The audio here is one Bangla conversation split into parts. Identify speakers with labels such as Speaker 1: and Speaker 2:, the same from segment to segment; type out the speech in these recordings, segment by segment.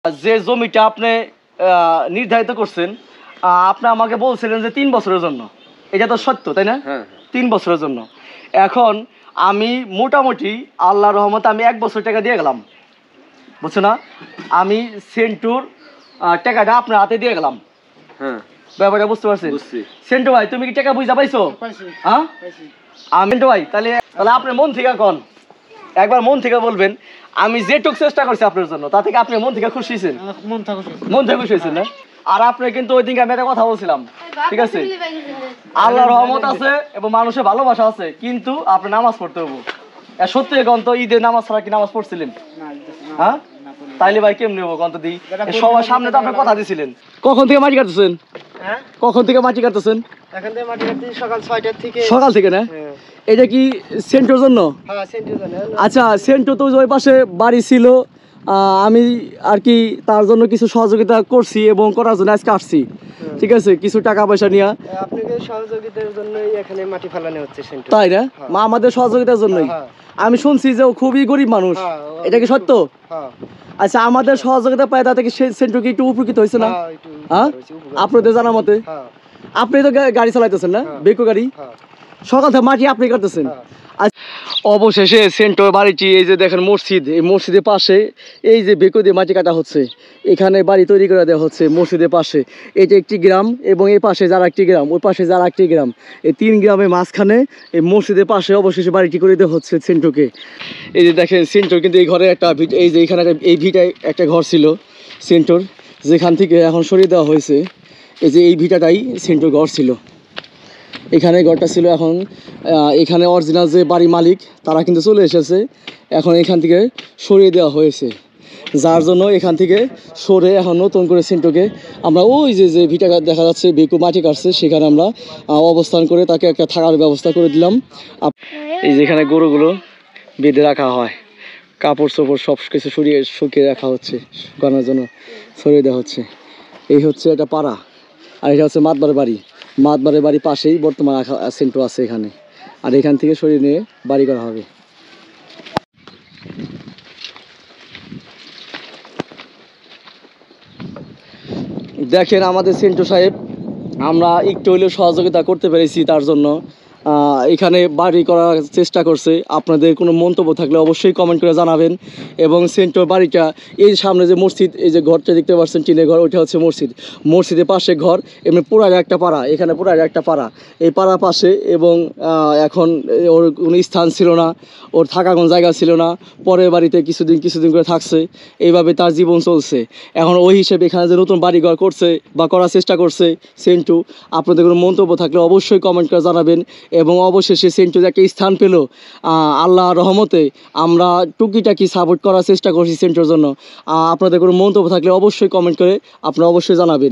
Speaker 1: যে জমিটা আপনি নির্ধারিত করছেন, আপনি আমাকে বলছিলেন যে 3 বছরের জন্য। এটা তো সত্য, তাই না? 3 বছরের জন্য। এখন আমি মোটামুটি আল্লাহর রহমতে আমি 1 বছর টাকা দিয়ে গেলাম, বুঝছো না? আমি সেন্টুর টাকাটা আপনার হাতে দিয়ে গেলাম। ব্যাপারটা বুঝতে পারছেন? সেন্টু ভাই, তুমি কি টাকা বুঝা পাইছো? হ্যাঁ, আমি সেন্টু ভাই, তাহলে আপনি মন থেকে কন, একবার মন থেকে বলবেন আমি যেটুক চেষ্টা করছি আপনার জন্য, তা থেকে আপনি মন থেকে খুশি হয়েছেন? মন থেকে খুশি হয়েছেন না? আর আপনি কিন্তু ওই দিনকে আমি একটা কথা বলছিলাম, ঠিক আছে, আল্লাহর রহমত আছে এবং মানুষের ভালোবাসা আছে, কিন্তু আপনি নামাজ পড়তে হবো। সত্যি গন্ত ঈদে নামাজ ছাড়া কি নামাজ পড়ছিলেন? হ্যাঁ, তাইলে ভাই কেমনি হবো গন্ত দিই? সবার সামনে তো আপনি কথা দিছিলেন। কখন থেকে মাটি কাটতেছেন? কখন থেকে মাটি কাটতেছেন? এখন থেকে মাটি কাটতেছি সকাল 6টা থেকে। সকাল থেকে না? এটা কি সেন্টোর জন্য? হ্যাঁ, সেন্টোর জন্য। আচ্ছা, সেন্টো তো ওই পাশে বাড়ি ছিল, আমি আর কি তার জন্য কিছু সহযোগিতা করছি এবং করার জন্য আজকে আসছি, ঠিক আছে, কিছু টাকা পয়সা নিয়ে। আপনাদের সহযোগিতার জন্যই এখানে মাটি ফেলানো হচ্ছে সেন্টো, তাই না? মা আমাদের সহযোগিতার জন্যই। আমি শুনছি যে ও খুবই গরিব মানুষ, এটা কি সত্য? আচ্ছা, আমাদের সহযোগিতা পায় তাতে কি সেন্টো কি একটু উপকৃত হয়েছে না? হ্যাঁ, আপনাদের জানার মতে আপনি তো গাড়ি চালাইতেছেন না, বেকো গাড়ি, সকাল থেকে মাটি আপনি কাটতেছেন। অবশেষে সেন্টোর বাড়িটি, এই যে দেখেন মসজিদ, এই মসজিদের পাশে এই যে বেকো দিয়ে মাটি কাটা হচ্ছে, এখানে বাড়ি তৈরি করে দেওয়া হচ্ছে মসজিদের পাশে। এটা একটি গ্রাম এবং এই পাশে যারা একটি গ্রাম, ওই পাশে যারা একটি গ্রাম, এই 3 গ্রামের মাঝখানে এই মসজিদের পাশে অবশেষে বাড়িটি করে দেওয়া হচ্ছে সেন্টোকে। এই যে দেখেন সেন্টোর কিন্তু এই ঘরে একটা এই যে এখানে এই ভিটায় একটা ঘর ছিল সেন্টোর, যেখান থেকে এখন সরিয়ে দেওয়া হয়েছে। এই যে এই ভিটাটাই সেন্টোর ঘর ছিল, এখানে ঘরটা ছিল। এখন এখানে অরিজিনাল যে বাড়ি মালিক তারা কিন্তু চলে এসেছে, এখন এখান থেকে সরিয়ে দেওয়া হয়েছে, যার জন্য এখান থেকে সরে এখন নতুন করে সেন্টোকে আমরা ওই যে যে ভিটা দেখা যাচ্ছে বেকু মাটি কাটছে, সেখানে আমরা অবস্থান করে তাকে একটা থাকার ব্যবস্থা করে দিলাম। এই যেখানে গরুগুলো বেঁধে রাখা হয়, কাপড় চোপড় সব কিছু শুকিয়ে রাখা হচ্ছে, শুকানোর জন্য সরিয়ে দেওয়া হচ্ছে। এই হচ্ছে একটা পাড়া, আর এটা হচ্ছে মাতবারের বাড়ি। মাতবারের বাড়ির পাশেই বর্তমান সেন্টো আছে এখানে, আর এখান থেকে সরিয়ে নিয়ে বাড়ি করা হবে। দেখেন আমাদের সেন্টো সাহেব, আমরা একটু হলেও সহযোগিতা করতে পেরেছি তার জন্য, এখানে বাড়ি করার চেষ্টা করছে। আপনাদের কোনো মন্তব্য থাকলে অবশ্যই কমেন্ট করে জানাবেন। এবং সেন্টোর বাড়িটা, এই সামনে যে মসজিদ, এই যে ঘরটা দেখতে পাচ্ছেন টিনের ঘর, ওইটা হচ্ছে মসজিদ, মসজিদের পাশে ঘর, এমনি পুরার একটা পাড়া, এখানে পুরার একটা পাড়া, এই পাড়ার পাশে। এবং এখন ওর কোনো স্থান ছিল না, ওর থাকার কোনো জায়গা ছিল না, পরের বাড়িতে কিছুদিন করে থাকছে, এইভাবে তার জীবন চলছে। এখন ওই হিসেবে এখানে যে নতুন বাড়ি ঘর করছে বা করার চেষ্টা করছে সেন্টু, আপনাদের কোনো মন্তব্য থাকলে অবশ্যই কমেন্ট করে জানাবেন। এবং অবশেষে সেন্টু যে একটা স্থান পেল, আল্লাহর রহমতে আমরা টুকিটাকি সাপোর্ট করার চেষ্টা করছি সেন্টুর জন্য। আপনাদের কোনো মন্তব্য থাকলে অবশ্যই কমেন্ট করে আপনারা অবশ্যই জানাবেন।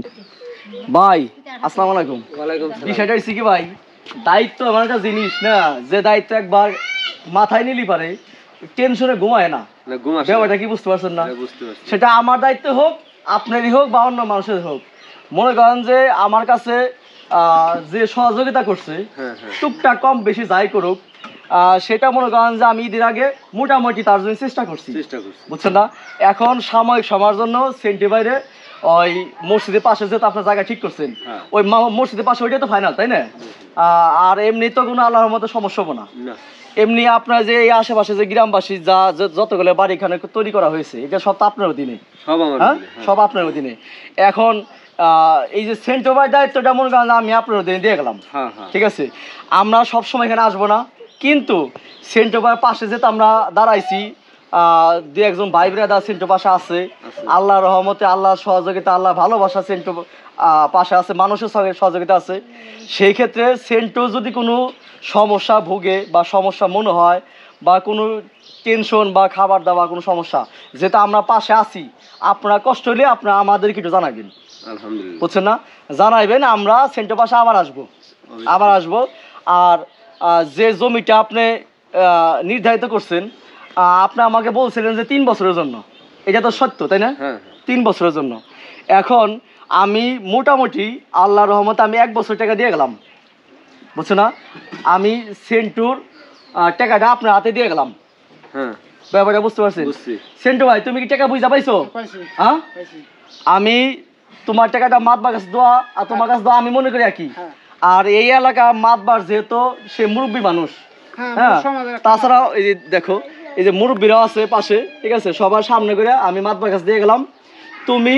Speaker 1: ভাই আসসালামু আলাইকুম। বিষয়টা হচ্ছে কি ভাই, দায়িত্ব এমন একটা জিনিস না, যে দায়িত্ব একবার মাথায় নিলি পারে টেনশনে ঘুমায় না, ব্যাপারটা কি বুঝতে পারছেন না? সেটা আমার দায়িত্ব হোক, আপনারই হোক, বা অন্য মানুষের হোক। মনে করেন যে আমার কাছে যে সহযোগিতা করছে, টুকটাক কম বেশি যাই করুক, সেটা মনে করেন যে আমি ঈদের আগে মোটামুটি তার জন্য চেষ্টা করছি, বুঝছেন না? এখন সাময়িক সময়ের জন্য সেন্টি বাইরে ওই মসজিদের পাশে যেহেতু আপনার জায়গা ঠিক করছেন, ওই মসজিদের পাশে ওইটাই তো ফাইনাল, তাই না? আর এমনি তো কোনো আল্লাহর মতো সমস্যা হবো না। এমনি আপনার যে এই আশেপাশে যে গ্রামবাসী যতগুলো বাড়ি এখানে তৈরি করা হয়েছে, এটা সব তো আপনার অধীনে, সব আপনার অধীনে। এখন এই যে সেন্টো বাই দায়িত্বটা মনে করেন আমি আপনার অধীনে দিয়ে গেলাম, ঠিক আছে? আমরা সবসময় এখানে আসবো না, কিন্তু সেন্টো বাই পাশে যেহেতু আমরা দাঁড়াইছি, দু একজন ভাই ব্রাদার সেন্টো পাশে আছে, আল্লাহর রহমতে, আল্লাহর সহযোগিতা, আল্লাহ ভালোবাসা সেন্টো পাশে আছে, মানুষের সহযোগিতা আছে। সেই ক্ষেত্রে সেন্টো যদি কোনো সমস্যা ভোগে বা সমস্যা মনে হয়, বা কোনো টেনশন বা খাবার দাবার কোনো সমস্যা, যেটা আমরা পাশে আছি, আপনারা কষ্ট হলে আপনারা আমাদেরকে একটু জানাবেন, বুঝছেন না? জানাইবেন, আমরা সেন্টো পাশে আবার আসবো। আর যে জমিটা আপনি নির্ধারিত করছেন, আপনি আমাকে বলছিলেন যে 3 বছরের জন্য। এটা তো সত্য, তাই না? 3 বছরের জন্য। এখন আমি মোটামুটি আল্লাহর রহমতে আমি 1 বছর টাকা দিয়ে গেলাম, বুঝছো না? আমি সেন্টুর টাকাটা আপনার হাতে দিয়ে গেলাম, ব্যাপারটা বুঝতে পারছেন? সেন্টু ভাই তুমি কি টাকা বুঝা পাইছো? হ্যাঁ, আমি তোমার টাকাটা মাতবার কাছে দোয়া আর তোমার কাছে দোয়া আমি মনে করি একই। আর এই এলাকা মাতবার যেহেতু সে মুরব্বী মানুষ, হ্যাঁ, তাছাড়াও এই যে দেখো এই যে মুরব্বীরাও আছে পাশে, ঠিক আছে, সবার সামনে করে আমি মাতবার কাছে দিয়ে গেলাম। তুমি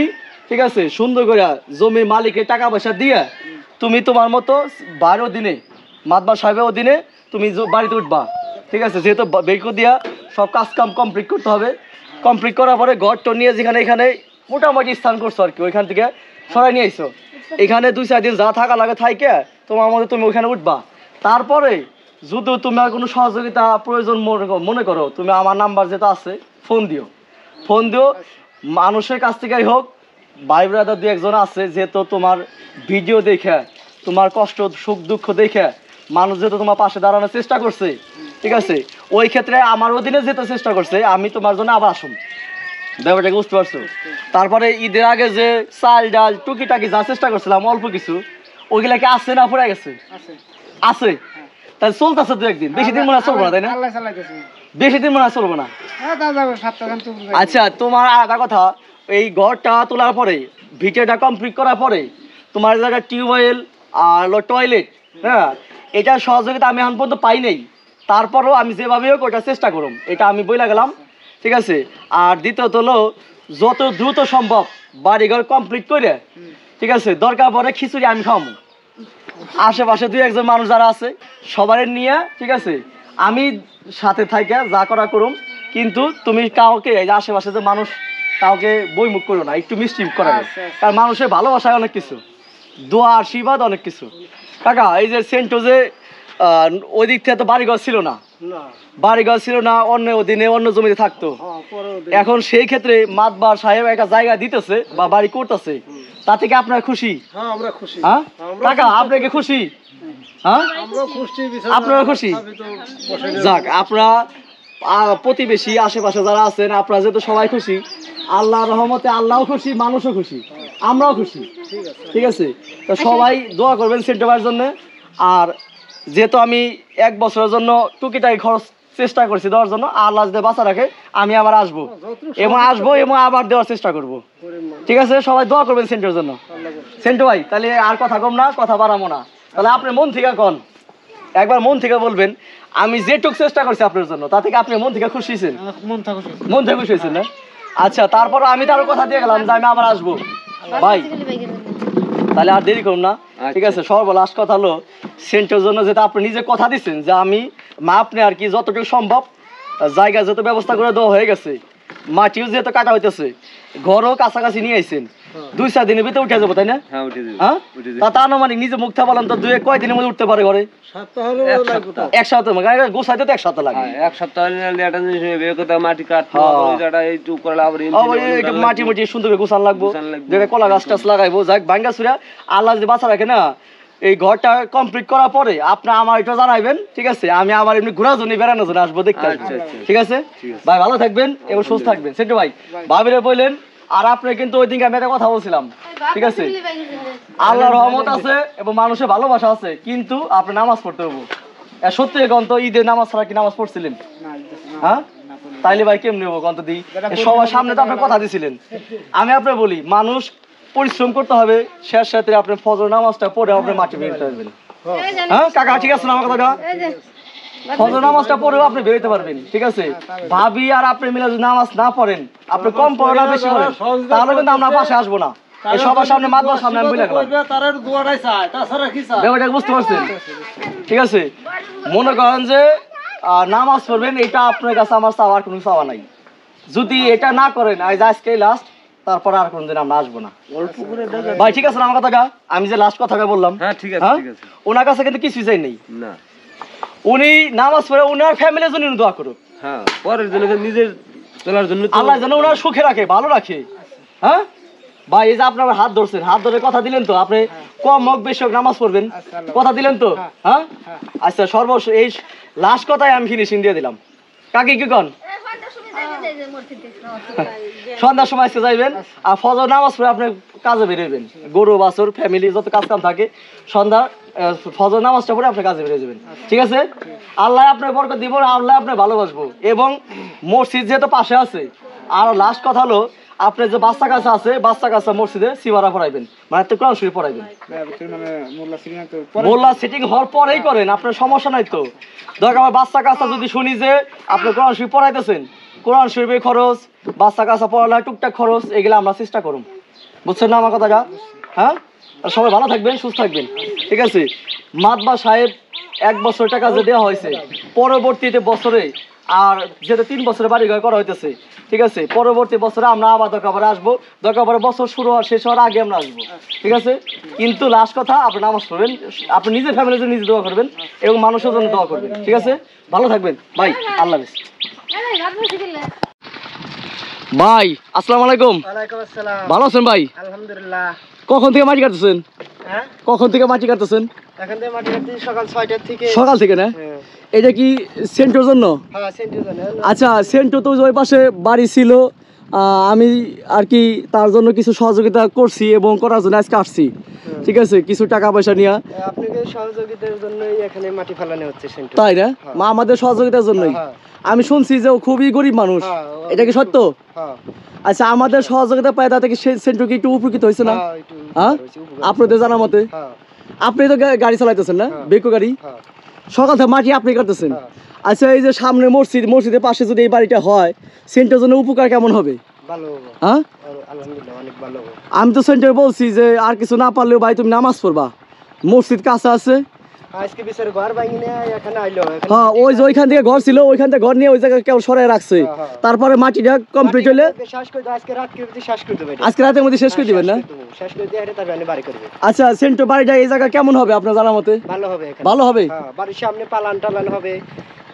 Speaker 1: ঠিক আছে সুন্দর করে জমির মালিকের টাকা পয়সা দিয়ে তুমি তোমার মতো 12 দিনে মাতবার সাহেবের অধীনে তুমি বাড়িতে উঠবা, ঠিক আছে, যেহেতু বেকো দিয়া সব কাজ কাম কমপ্লিট করতে হবে। কমপ্লিট করার পরে ঘরটা নিয়ে যেখানে এখানে মোটামুটি স্থান করছো আর কি, ওইখান থেকে সরাই নিয়ে আইসো। এখানে 2-4 দিন যা থাকা লাগে থাইকে তোমার মধ্যে তুমি ওইখানে উঠবা। তারপরে যদি তোমার কোনো সহযোগিতা প্রয়োজন মনে করো, তুমি আমার নাম্বার যেটা আছে ফোন দিও, ফোন দিও। মানুষের কাছ থেকেই হোক, ভাই ব্রাদার 2-1 জন আছে যেহেতু তোমার ভিডিও দেখে তোমার কষ্ট সুখ দুঃখ দেখে মানুষ যেহেতু তোমার পাশে দাঁড়ানোর চেষ্টা করছে, ঠিক আছে, ওই ক্ষেত্রে আমার অধীনে যেতে চেষ্টা করছে, আমি তোমার জন্য আবার আসুন। ব্যাপারটাকে বুঝতে পারছো? তারপরে ঈদের আগে যে চাল ডাল টুকিটাকি যা চেষ্টা করছিলাম অল্প কিছু, ওইগুলাকে আছে না পড়ে গেছে? আছে। তাই চলতেছে 2-1 দিন, বেশি দিন মনে হয় চলবো না, তাই না? বেশি দিন মনে হয় চলবো না। আচ্ছা, তোমার একটা কথা, এই ঘরটা তোলার পরে ভিটেটা কমপ্লিট করার পরে তোমার জায়গায় টিউবওয়েল আর টয়লেট, হ্যাঁ, এটার সহযোগিতা আমি এখন পর্যন্ত পাই নাই। তারপরও আমি যেভাবে হোক ওটা চেষ্টা করুম, এটা আমি বইলা গেলাম, ঠিক আছে। আর দ্বিতীয়ত হলো যত দ্রুত সম্ভব বাড়িঘর কমপ্লিট করে, ঠিক আছে, দরকার পড়ে খিচুড়ি আমি খাওয়াবো। আশেপাশে 2-1 জন মানুষ যারা আছে সবার নিয়ে, ঠিক আছে, আমি সাথে থাইকে যা করা করুম। কিন্তু তুমি কাউকে এই যে আশেপাশে যে মানুষ কাউকে বইমুখ করো না, একটু মিষ্টি করা, কারণ মানুষের ভালোবাসায় অনেক কিছু, দোয়া আশীর্বাদ অনেক কিছু। কাকা এই যে সেন্টো যে ওই দিক থেকে তো বাড়িঘর ছিল না, বাড়িঘর ছিল না, অন্য অধীনে অন্য জমিতে থাকতো। এখন সেই ক্ষেত্রে মাতবার সাহেব একটা জায়গা দিতেছে বা বাড়ি করতেছে, তা থেকে আপনারা খুশি? হ্যাঁ কাকা, আপনি কি খুশি? হ্যাঁ আপনারা খুশি? যাক, আপনারা প্রতিবেশী আশেপাশে যারা আছেন আপনারা যেহেতু সবাই খুশি, আল্লাহ রহমতে আল্লাহও খুশি, মানুষও খুশি, আমরাও খুশি, ঠিক আছে। তো সবাই দোয়া করবেন সেন্টো ভাইয়ের জন্য। আর যেহেতু আমি 1 বছরের জন্য টুকিটাকি খরচ চেষ্টা করছি দেওয়ার জন্য, আল্লাহ যদি বাঁচা রাখে আমি আবার আসবো এবং আবার দেওয়ার চেষ্টা করব, ঠিক আছে। সবাই দোয়া করবেন সেন্টোর জন্য। সেন্টো ভাই তাহলে আর কথা কম না, কথা বাড়াবো না, তাহলে আপনি মন থেকে কন, একবার মন থেকে বলবেন আমি যেটুক চেষ্টা করছি আপনার জন্য, তা থেকে আপনি মন থেকে খুশি হয়েছেন? মন থেকে খুশি হয়েছেন না? আচ্ছা, তারপর আমি তো আরো কথা দিয়ে গেলাম যে আমি আবার আসবো ভাই, তাহলে আর দেরি করুন না, ঠিক আছে। সর্বলাস্ট কথা হলো সেন্টোর জন্য যেটা আপনি নিজে কথা দিচ্ছেন যে আমি আপনি আর কি যতটুকু সম্ভব জায়গা যত ব্যবস্থা করে দেওয়া হয়ে গেছে, মাটিও যেহেতু কাটা হইতেছে, ঘরও কাছাকাছি নিয়ে আইছেন, 2-4 দিনের ভিতরে উঠে যাবো, তাই না? হ্যাঁ, তা আনুমানিক নিজে মুখটা বলেন তো, 2-1 দিনের মধ্যে উঠতে পারে ঘরে? 1 সপ্তাহ গোছাইতে তো 1 সপ্তাহ লাগে। 1 সপ্তাহ মাটি মাটি সুন্দর করে গোছান লাগবো, যেটা কলা গাছ টাছ লাগাইবো, যাক ভাঙ্গা চুরা আল্লাহ যদি বাঁচা রাখে না, এই ঘরটা কমপ্লিট করার পরে আপনি আমার এটা জানাইবেন, ঠিক আছে। আমি আমার এমনি ঘোরার জন্য বেড়ানোর জন্য আসবো, দেখতে আসবো, ঠিক আছে ভাই। ভালো থাকবেন এবং সুস্থ থাকবেন। সেন্টু ভাই ভাবিরে বললেন, আর আপনি কিন্তু ওই দিনকে আমি একটা কথা বলছিলাম, ঠিক আছে, আল্লাহর রহমত আছে এবং মানুষের ভালোবাসা আছে, কিন্তু আপনি নামাজ পড়তে হবো। সত্যি গন্ত ঈদের নামাজ ছাড়া কি নামাজ পড়ছিলেন? হ্যাঁ, তাইলে ভাই কেমনি হবো গন্ত দিই, সবার সামনে তো আপনি কথা দিছিলেন। আমি আপনার বলি, মানুষ পরিশ্রম করতে হবে, শেষ সাথে আপনি ফজর নামাজটা পড়ে আপনি মাটি বেরোতে পারবেন। হ্যাঁ কাকা, ঠিক আছে না আমার কথাটা? ফজর নামাজটা পড়েও আপনি বেরোতে পারবেন, ঠিক আছে। ভাবি আর আপনি মিলে যদি নামাজ না পড়েন, আপনি কম পড়েন না বেশি পড়েন, তাহলে কিন্তু আমরা পাশে আসবো না। সবার সামনে মাতবার সামনে আমি বলে গেলাম, ব্যাপারটা বুঝতে পারছেন? ঠিক আছে, মনে করেন যে নামাজ পড়বেন, এটা আপনার কাছে আমার চাওয়ার কোনো চাওয়া নাই। যদি এটা না করেন আজকে লাস্ট, তারপর আর কোনদিন আমরা আসবো না ভাই, ঠিক আছে না আমার কথাটা? আমি যে লাস্ট কথাটা বললাম, ওনার কাছে কিন্তু কিছুই চাই নেই, উনি নামাজ পড়ে ওনার ফ্যামিলির জন্য দোয়া করুক, পরের জন্য, নিজের চলার জন্য, আল্লাহ যেন ওনার সুখে রাখে, ভালো রাখে। হ্যাঁ ভাই, এই যে আপনার হাত ধরছেন, হাত ধরে কথা দিলেন তো, আপনি কম হোক বেশি হোক নামাজ পড়বেন, কথা দিলেন তো? হ্যাঁ, আচ্ছা, সর্বশেষ এই লাস্ট কথাই আমি ফিনিশিং দিয়ে দিলাম। কাকি কি কন? সন্ধ্যার সময় আজকে যাইবেন, আর ফজর নামাজ পড়ে আপনি কাজে বেরোবেন, গরু বাছুর ফ্যামিলি যত কাজ কাম থাকে সন্ধ্যা ফজর নামাজটা পড়ে আপনি কাজে বেরিয়ে যাবেন, ঠিক আছে? আল্লাহ আপনার বরকত দিব, আল্লাহ আপনার ভালোবাসবো। এবং মসজিদ যেহেতু পাশে আছে, আর লাস্ট কথা হলো আপনার যে বাচ্চা কাছে আছে, বাচ্চা কাছে মসজিদে সিবারা পড়াইবেন, মানে তো কোরআন শরীফ পড়াইবেন। মোল্লা সিটিং হওয়ার পরেই করেন, আপনার সমস্যা নাই তো। দেখ আমার বাচ্চা কাছে যদি শুনি যে আপনি কোরআন শরীফ পড়াইতেছেন, কোরআন শরীফের খরচ, বাচ্চা কাছে পড়ালা টুকটাক খরচ, এগুলো আমরা চেষ্টা করুন, বুঝছেন না আমার কথাটা? হ্যাঁ, সবাই ভালো থাকবেন, সুস্থ থাকবেন, ঠিক আছে? মাতবা সাহেব 1 বছর টাকা যে দেওয়া হয়েছে, পরবর্তীতে বছরে আর যেটা 3 বছরে বাড়ি ঘর করা হইতেছে, ঠিক আছে? পরবর্তী বছরে আমরা আবার দরকার আসবো, দরকার বছর শুরু হওয়ার শেষ হওয়ার আগে আমরা আসবো, ঠিক আছে? কিন্তু লাস্ট কথা, আপনি নামাজ পড়বেন, আপনি নিজের ফ্যামিলির জন্য নিজে দোয়া করবেন এবং মানুষের জন্য দোয়া করবেন, ঠিক আছে? ভালো থাকবেন ভাই, আল্লাহ হাফেজ। ভাই আসসালামু আলাইকুম।
Speaker 2: ওয়ালাইকুম আসসালাম।
Speaker 1: ভালো আছেন ভাই?
Speaker 2: আলহামদুলিল্লাহ।
Speaker 1: কখন থেকে মাটি কাটতেছেন?
Speaker 2: হ্যাঁ,
Speaker 1: কখন থেকে মাটি কাটতেছেন?
Speaker 2: এখন থেকে মাটি কাটছি সকাল 6টার থেকে।
Speaker 1: সকাল থেকে না? এটা কি সেন্টোর জন্য?
Speaker 2: হ্যাঁ, সেন্টির জন্য।
Speaker 1: আচ্ছা, সেন্টো তো ওই পাশে বাড়ি ছিল, আমি আর কি তার জন্য কিছু সহযোগিতা করছি এবং করার জন্য আজকে আসছি, ঠিক আছে? কিছু টাকা পয়সা নিয়ে
Speaker 2: আপনাকে সহযোগিতার জন্যই এখানে মাটি ফেলানো হচ্ছে সেন্টো।
Speaker 1: তাই না? মা আমাদের সহযোগিতার জন্যই। আমি শুনছি যে ও খুবই গরিব মানুষ, এটা কি সত্য?
Speaker 2: হ্যাঁ।
Speaker 1: আচ্ছা, আমাদের সহযোগিতা পায় তাতে কি সেন্টো কি একটু উপকৃত হয়েছে না? হ্যাঁ, আপনাদের জানা মতে? আপনি তো গাড়ি চালাইতেছেন না, বেকো গাড়ি? সকাল থেকে মাটি আপনি কাটতেছেন। আচ্ছা, এই যে সামনে মসজিদ, মসজিদের পাশে যদি এই বাড়িটা হয়, সেন্টের জন্য উপকার কেমন হবে?
Speaker 2: ভালো হবে।
Speaker 1: হ্যাঁ,
Speaker 2: আলহামদুলিল্লাহ, অনেক ভালো হবে।
Speaker 1: আমি তো সেন্টার বলছি যে আর কিছু না পারলেও ভাই তুমি নামাজ পড়বা, মসজিদ কাছে আছে।
Speaker 2: আজকে বিচার ঘর ভাঙি নিয়ে এখানে আইলো।
Speaker 1: হ্যাঁ, ওই যে ওইখান থেকে ঘর ছিল, ওইখান থেকে ঘর নিয়ে ওই জায়গায় কেউ সরাই রাখছে, তারপরে মাটিটা কমপ্লিট হলে
Speaker 2: শেষ করে দাও, আজকে রাত করে শেষ করে দেবে।
Speaker 1: আজকে রাতের মধ্যে শেষ করে দিবেন না?
Speaker 2: শেষ করে দিয়ে তারপরে আমি বাড়ি করব।
Speaker 1: আচ্ছা, সেন্টো বাড়িটা এই জায়গা কেমন হবে আপনার জানা মতে?
Speaker 2: ভালো হবে এখানে।
Speaker 1: ভালো হবে?
Speaker 2: হ্যাঁ, বাড়ির সামনে পালান টালান হবে,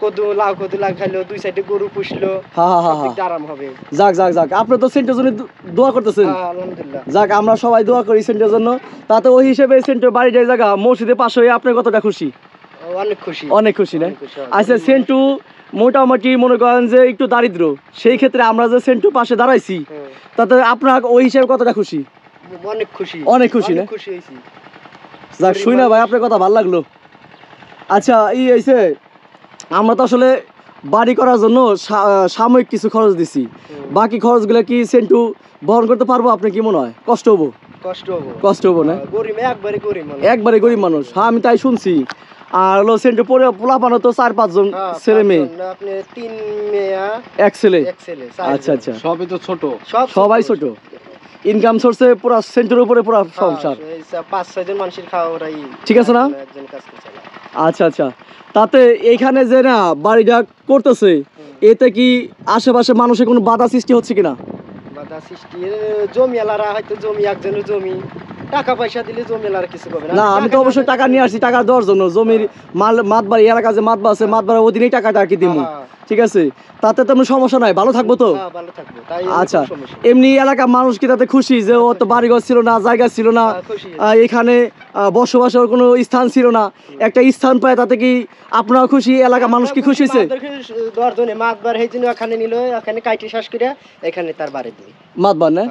Speaker 2: কদু লাউ খাইলো, দুই সাইডে গরু পুষলো।
Speaker 1: হ্যাঁ হ্যাঁ হ্যাঁ,
Speaker 2: আরাম হবে।
Speaker 1: যাক যাক যাক, আপনি তো সেন্টের জন্য দোয়া করতেছেন।
Speaker 2: হ্যাঁ, আলহামদুলিল্লাহ।
Speaker 1: যাক, আমরা সবাই দোয়া করি সেন্টের জন্য। তাতে ওই হিসেবে সেন্টের বাড়িটা এই জায়গা মসজিদের পাশে হয়ে আপনি কতটা খুশি?
Speaker 2: অনেক খুশি।
Speaker 1: অনেক খুশি না? আচ্ছা, সেন্টু মোটামুটি মনে করেন যে একটু দারিদ্র, সেই ক্ষেত্রে আমরা যে সেন্টু পাশে দাঁড়াইছি, তাতে আপনার ওই হিসেবে কতটা খুশি?
Speaker 2: অনেক খুশি।
Speaker 1: অনেক খুশি না?
Speaker 2: খুশি হইছি।
Speaker 1: যাক, শুই না ভাই, আপনার কথা ভালো লাগলো। আচ্ছা, এই হইছে, আমরা তো আসলে বাড়ি করার জন্য সাময়িক কিছু খরচ দিছি, বাকি খরচগুলো কি সেন্টু বহন করতে পারবো? আপনি কি মনে হয় কষ্ট হবো? কষ্ট হবো না? একবারে গরিব মানুষ। হ্যাঁ, আমি তাই শুনছি। আর হলো সেন্টু পরে পোলাপানো তো 4-5 জন ছেলে মেয়ে।
Speaker 2: আপনি 3 মেয়ে,
Speaker 1: এক ছেলে।
Speaker 2: আচ্ছা
Speaker 1: আচ্ছা,
Speaker 2: সবই তো ছোট,
Speaker 1: সবাই ছোট। ইনকাম সোর্সে পুরো সেন্টের উপরে পুরো সংসার।
Speaker 2: 5-6 জন মানুষের খাওয়াই
Speaker 1: ঠিক আছে না?
Speaker 2: একজন কাজ করছে।
Speaker 1: আচ্ছা আচ্ছা, তাতে এইখানে যে না বাড়িটা করতেছে, এতে কি আশেপাশে মানুষের কোনো বাধা সৃষ্টি হচ্ছে কিনা?
Speaker 2: বাধা সৃষ্টি, জমি এলারা হয়তো জমি একজনের জমি, টাকা পয়সা দিলে জমি এলারা কিছু করবে
Speaker 1: না। আমি তো অবশ্যই টাকা নিয়ে আসছি, টাকা দেওয়ার জন্য। জমির মাতবাড়ি এলাকা যে মাতবা আছে, মাতবার অধীনেই টাকাটা আর কি দিব, ঠিক আছে? তাতে তো সমস্যা নাই, ভালো থাকবো তো? আচ্ছা, এমনি এলাকার মানুষ কি তাতে খুশি যে ও তো বাড়িঘর ছিল না, জায়গা ছিল না, এখানে বসবাসের কোনো স্থান ছিল না, একটা স্থান পায়, তাতে কি আপনারা খুশি? এলাকার মানুষ কি খুশি হয়েছে?
Speaker 2: মাতবার এই জন্য এখানে নিল, এখানে কাইটে শ্বাস করে এখানে তার বাড়ি দিই
Speaker 1: মাতবার না?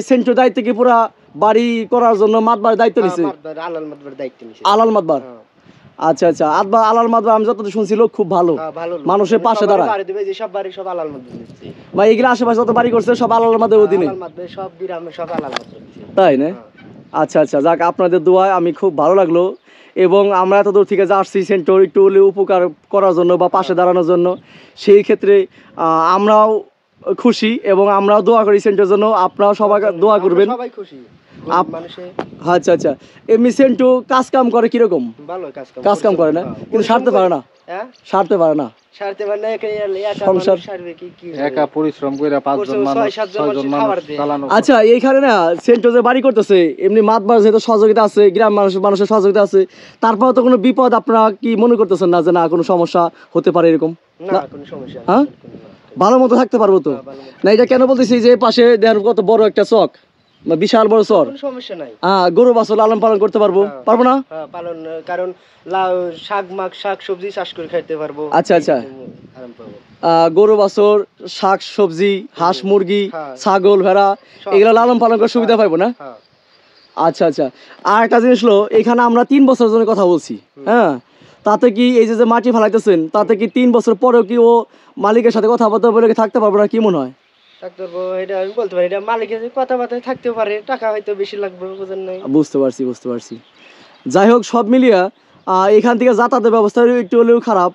Speaker 1: সেন্ট্র দায়িত্ব কি পুরা বাড়ি করার জন্য মাতবার দায়িত্ব নিছে?
Speaker 2: আলাল মাতবার দায়িত্ব নিছে।
Speaker 1: আলাল মাতবার? আচ্ছা আচ্ছা, আলাল মাতবার আমি যতদূর শুনছি লোক খুব ভালো, মানুষের পাশে দাঁড়ায়।
Speaker 2: সব বাড়ি সব আলাল মাতবার দিচ্ছে।
Speaker 1: ভাই, এগুলো আশেপাশে যত বাড়ি করছে সব আলাল মাতবার অধীনে?
Speaker 2: সব গ্রামে সব আলাল মাতবার দিচ্ছে।
Speaker 1: তাই না? আচ্ছা আচ্ছা, যাক, আপনাদের দোয়ায় আমি খুব ভালো লাগলো। এবং আমরা এত দূর থেকে যে আসছি সেন্টার একটু হলে উপকার করার জন্য বা পাশে দাঁড়ানোর জন্য, সেই ক্ষেত্রে আমরাও খুশি এবং আমরাও দোয়া করি সেন্টারের জন্য। আপনারাও সবাই দোয়া করবেন।
Speaker 2: সবাই খুশি।
Speaker 1: আচ্ছা আচ্ছা, এমনি সেন্টু কাজ কাম করে কিরকম?
Speaker 2: ভালো
Speaker 1: কাজ কাম করে না, কিন্তু সারতে পারে না। সারতে পারে না সংসার,
Speaker 2: একা পরিশ্রম করে 5 জন মানুষ 6 জন মানুষ চালানো।
Speaker 1: আচ্ছা, এইখানে না সেন্টো যে বাড়ি করতেছে, এমনি মাতবার যেহেতু সহযোগিতা আছে, গ্রাম মানুষের সহযোগিতা আছে, তারপরে তো কোনো বিপদ আপনারা কি মনে করতেছেন না যে না কোনো সমস্যা হতে পারে এরকম?
Speaker 2: না, কোনো সমস্যা না।
Speaker 1: হ্যাঁ, ভালো মতো থাকতে পারবো তো? না, এটা কেন বলতেছি যে পাশে দেখেন কত বড় একটা চক, বিশাল বড় চর,
Speaker 2: কোনো সমস্যা নাই।
Speaker 1: গরু বাছুর লালন পালন করতে পারবো, পারবো না?
Speaker 2: পালন, কারণ লাউ শাক সবজি চাষ করে খাইতে পারবো।
Speaker 1: আচ্ছা আচ্ছা,
Speaker 2: আরাম পাবো।
Speaker 1: গরু বাছুর, শাক সবজি, হাঁস মুরগি, ছাগল ভেড়া এগুলো লালন পালন করে সুবিধা পাইবো না? আচ্ছা আচ্ছা। আর একটা জিনিস হলো, এখানে আমরা 3 বছরের জন্য কথা বলছি, হ্যাঁ, তাতে কি এই যে মাটি ফেলাইতেছেন, তাতে কি 3 বছর পরেও কি ও মালিকের সাথে কথাবার্তা বলে কি থাকতে পারবো না, কি মনে হয়?
Speaker 2: থাকতে পারবো, এটা আমি বলতে পারি, এটা মালিকের কথাবার্তায় থাকতে পারে, টাকা হয়তো বেশি লাগবে, বুঝেন নাই?
Speaker 1: বুঝতে পারছি বুঝতে পারছি। যাই হোক, সব মিলিয়ে এখান থেকে যাতায়াতের ব্যবস্থা একটু হলেও খারাপ,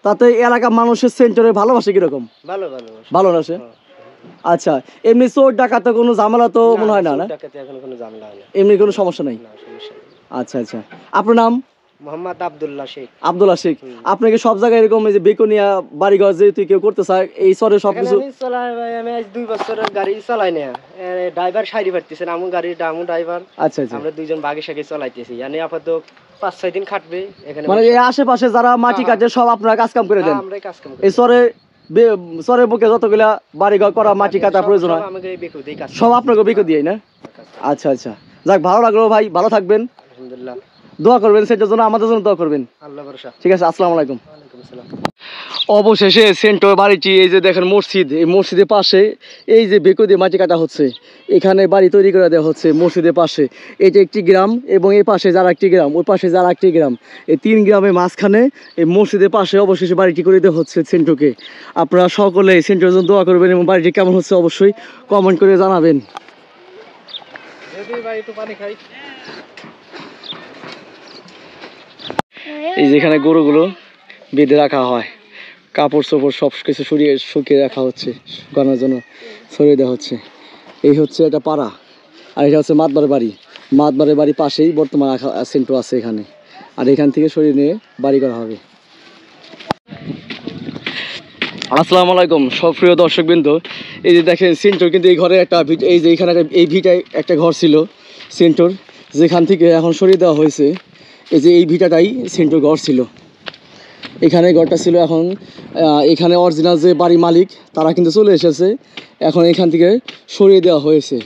Speaker 1: তাতে এলাকার মানুষের সেন্টারে ভালোবাসে কিরকম?
Speaker 2: ভালো ভালো
Speaker 1: ভালোবাসে। আচ্ছা, এমনি চোর ডাকাতে কোনো ঝামেলা তো মনে হয় না? না,
Speaker 2: এখন কোনো ঝামেলা হয় না,
Speaker 1: এমনি কোনো সমস্যা নাই। আচ্ছা আচ্ছা। আপনার নাম?
Speaker 2: মোহাম্মদ আব্দুল্লাহ শেখ।
Speaker 1: আব্দুল্লাহ শেখ। আপনাকে সব জায়গায় এরকম এই যে বেকনিয়া বাড়িঘর যেহেতু কেউ করতে চায়, এই চরে সবকিছু
Speaker 2: চলাই ভাই, আমি আজ 2 বছরের গাড়ি চালাই না, ড্রাইভার সাইডে পারতেছেন, আমু গাড়ি আমু ড্রাইভার। আচ্ছা আচ্ছা, আমরা দুইজন বাগে সাগে চালাইতেছি, মানে আপাতত 5-6 দিন খাটবে এখানে। মানে
Speaker 1: এই আশেপাশে যারা মাটি কাটে সব আপনারা কাজ কাম করে দেন?
Speaker 2: আমরাই কাজ কাম করি।
Speaker 1: এই চরের বুকে যতগুলা বাড়িঘর করা মাটি কাটা প্রয়োজন হয় সব আপনাকে বেকু দিয়ে না? আচ্ছা আচ্ছা, যাক, ভালো লাগলো ভাই, ভালো থাকবেন,
Speaker 2: আলহামদুলিল্লাহ।
Speaker 1: দোয়া করবেন সেটার জন্য, আমাদের জন্য দোয়া করবেন।
Speaker 2: আল্লাহ ভরসা।
Speaker 1: ঠিক আছে, আসসালামু আলাইকুম। অবশেষে সেন্টার বাড়িটি, এই যে দেখেন মসজিদ, এই মসজিদের পাশে এই যে বেকু দিয়ে মাটি কাটা হচ্ছে, এখানে বাড়ি তৈরি করে দেওয়া হচ্ছে মসজিদের পাশে। এটা একটি গ্রাম এবং এই পাশে যারা একটি গ্রাম, ওই পাশে যারা একটি গ্রাম, এই 3 গ্রামের মাঝখানে এই মসজিদের পাশে অবশেষে বাড়িটি করে দেওয়া হচ্ছে সেন্টুকে। আপনারা সকলে সেন্টারের জন্য দোয়া করবেন এবং বাড়িটি কেমন হচ্ছে অবশ্যই কমেন্ট করে জানাবেন। এই যেখানে গরুগুলো বেঁধে রাখা হয়, কাপড় চোপড় সব কিছু শুকিয়ে রাখা হচ্ছে, শুকানোর জন্য ছড়িয়ে দেওয়া হচ্ছে। এই হচ্ছে একটা পাড়া, আর এটা হচ্ছে মাতবারের বাড়ি। মাতবারের বাড়ির পাশেই বর্তমান সেন্টার আছে এখানে, আর এখান থেকে সরিয়ে নিয়ে বাড়ি করা হবে। আসসালামু আলাইকুম সব প্রিয় দর্শকবৃন্দ, এই যে দেখেন সেন্টার কিন্তু এই ঘরে একটা এই যে এখানে এই ভিটায় একটা ঘর ছিল সেন্টার, যেখান থেকে এখন সরিয়ে দেওয়া হয়েছে। এই যে এই ভিটাটাই সেন্টার ঘর ছিল, এখানে ঘরটা ছিল। এখন এখানে অরিজিনাল যে বাড়ি মালিক তারা কিন্তু চলে এসেছে, এখন এখান থেকে সরিয়ে দেওয়া হয়েছে,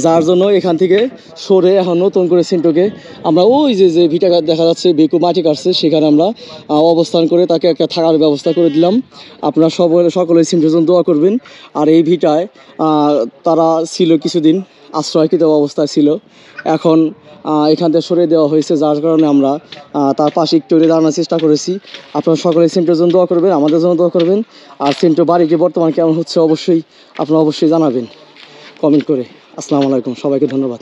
Speaker 1: যার জন্য এখান থেকে সরে এখন নতুন করে সেন্টারকে আমরা ওই যে ভিটা দেখা যাচ্ছে বেকু মাটি কাটছে, সেখানে আমরা অবস্থান করে তাকে একটা থাকার ব্যবস্থা করে দিলাম। আপনারা সকলে সেন্টারের জন্য দোয়া করবেন। আর এই ভিটায় তারা ছিল কিছুদিন আশ্রয়কৃত অবস্থায় ছিল, এখন এখান থেকে সরিয়ে দেওয়া হয়েছে, যার কারণে আমরা তার পাশে একটু দাঁড়ানোর চেষ্টা করেছি। আপনারা সকলে সেন্টারের জন্য দোয়া করবেন, আমাদের জন্য দোয়া করবেন। আর সেন্টার বাড়িটি বর্তমান কেমন হচ্ছে অবশ্যই আপনারা জানাবেন কমেন্ট করে। আসসালামু আলাইকুম, সবাইকে ধন্যবাদ।